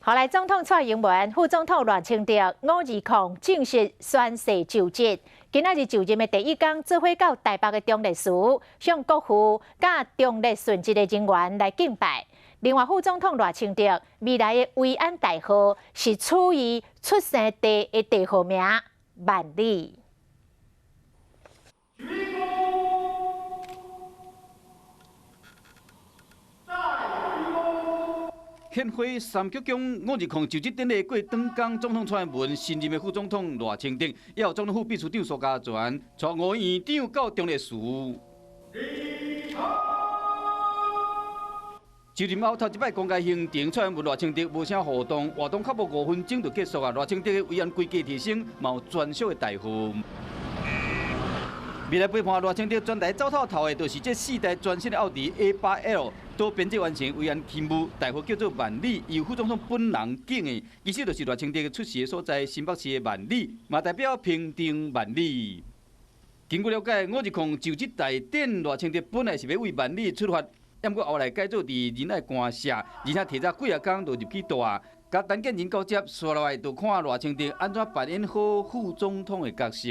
后来总统蔡英文、副总统赖清德520正式宣誓就职。今仔日就任的第一天，做伙到台北的中立寺，向国父甲中立殉职的人员来敬拜。另外，副总统赖清德未来的维安代号是取伊出生地的地号名万里。 献花三鞠躬520就职典礼过长江总统蔡英文、新任的副总统赖清德，也有总统府秘书长苏家全，带吴院长到中立寺。就任后头一摆公开行程，蔡英文、赖清德无啥互动，活动较无5分钟就结束啊。赖清德的维安规格提升，嘛有专属的大号。 未来陪伴赖清德全台走透透的，就是这4台全新的奥迪 A8L， 都编制完成维安勤务，代号叫做万里，由副总统本人敬的，其实就是赖清德出席的所在新北市的万里，嘛代表平定万里。经过了解，520就职大典，赖清德本来是要为万里出发，不过后来改做伫仁爱官舍，而且提早几啊天就入去住，甲陈建仁交接，刷落来就看赖清德安怎扮演好副总统的角色。